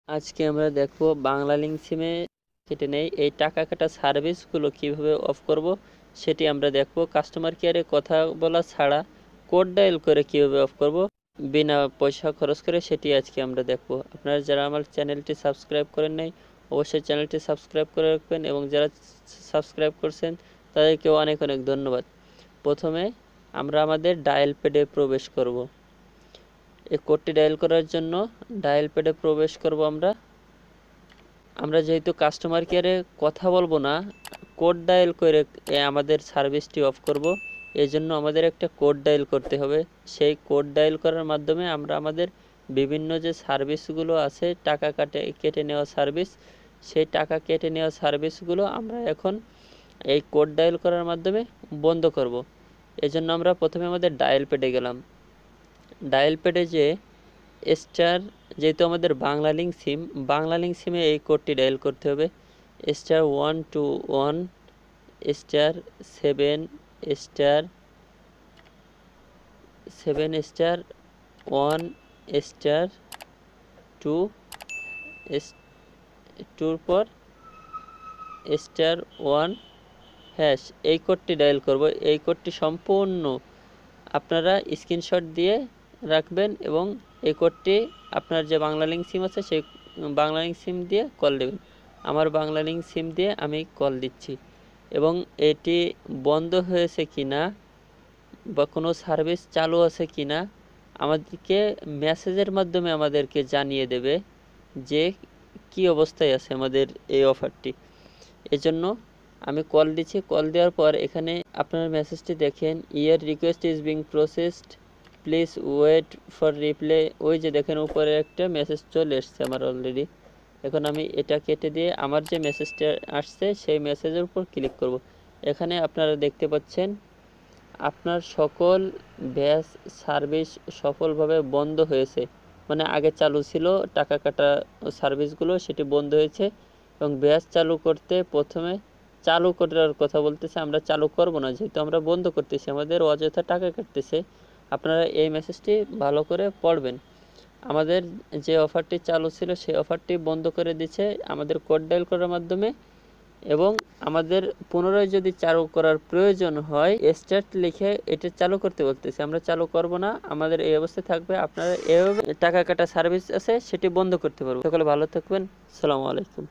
আজকে আমরা দেখবো বাংলা লিঙ্ক সিমে কেটে নেই এই টাকা কাটা সার্ভিসগুলো কিভাবে অফ করব সেটি আমরা দেখবো। কাস্টমার কেয়ারে কথা বলা ছাড়া কোড ডায়াল করে কিভাবে অফ করব বিনা পয়সা খরচ করে, সেটি আজকে আমরা দেখবো। আপনারা যারা আমার চ্যানেলটি সাবস্ক্রাইব করেন নাই অবশ্যই চ্যানেলটি সাবস্ক্রাইব করে রাখবেন, এবং যারা সাবস্ক্রাইব করছেন তাদেরকেও অনেক অনেক ধন্যবাদ। প্রথমে আমরা আমাদের ডায়াল প্যাডে প্রবেশ করব। এই কোডটি ডায়াল করার জন্য ডায়াল প্যাডে প্রবেশ করব। আমরা যেহেতু কাস্টমার কেয়ারে কথা বলবো না, কোড ডায়াল করে আমাদের সার্ভিসটি অফ করব, এই জন্য আমাদের একটা কোড ডায়াল করতে হবে। সেই কোড ডায়াল করার মাধ্যমে আমরা আমাদের বিভিন্ন যে সার্ভিসগুলো আছে, টাকা কেটে নেওয়া সার্ভিস, সেই টাকা কেটে নেওয়া সার্ভিসগুলো আমরা এখন এই কোড ডায়াল করার মাধ্যমে বন্ধ করব। এজন্য আমরা প্রথমে আমাদের ডায়াল প্যাডে গেলাম। ডায়াল প্যাডে যে স্টার, যেহেতু আমাদের বাংলা লিঙ্ক সিমে এই কোডটি ডায়াল করতে হবে। *121 *7 *1 *2 2 পর *1 হ্যাশ, এই কোডটি ডায়াল করব। এই কোডটি সম্পূর্ণ আপনারা স্ক্রিনশট দিয়ে রাখবেন, এবং এই কোডটি আপনার যে বাংলা লিঙ্ক সিম আছে সেই বাংলা লিঙ্ক সিম দিয়ে কল দেবেন। আমার বাংলা লিঙ্ক সিম দিয়ে আমি কল দিচ্ছি, এবং এটি বন্ধ হয়েছে কিনা বা কোনো সার্ভিস চালু আছে কিনা আমাদেরকে মেসেজের মাধ্যমে আমাদেরকে জানিয়ে দেবে যে কি অবস্থায় আছে আমাদের এই অফারটি। এজন্য আমি কল দিচ্ছি। কল দেওয়ার পর এখানে আপনার মেসেজটি দেখেন, your request is being processed, please wait for reply. ওই যে দেখেন উপরে একটা মেসেজ চলে এসছে আমার অলরেডি। এখন আমি এটা কেটে দিয়ে আমার যে মেসেজটা আসছে সেই মেসেজের উপর ক্লিক করব। এখানে আপনারা দেখতে পাচ্ছেন আপনার সকল ব্যাচ সার্ভিস সফলভাবে বন্ধ হয়েছে, মানে আগে চালু ছিল টাকা কাটা সার্ভিসগুলো, সেটি বন্ধ হয়েছে। এবং ব্যাচ চালু করতে প্রথমে চালু করার কথা বলতেছে, আমরা চালু করব না, যেহেতু আমরা বন্ধ করতেছি, আমাদের অযথা টাকা কাটতেছে। আপনারা এই মেসেজটি ভালো করে পড়বেন। আমাদের যে অফারটি চালু ছিল সেই অফারটি বন্ধ করে দিচ্ছে আমাদের কোড ডায়াল করার মাধ্যমে, এবং আমাদের পুনরায় যদি চালু করার প্রয়োজন হয় স্টার্ট লিখে এটা চালু করতে বলতেছে। আমরা চালু করব না, আমাদের এই অবস্থায় থাকবে। আপনারা এভাবে টাকা কাটা সার্ভিস আছে সেটি বন্ধ করতে পারবো। সকলে ভালো থাকবেন। আসসালামু আলাইকুম।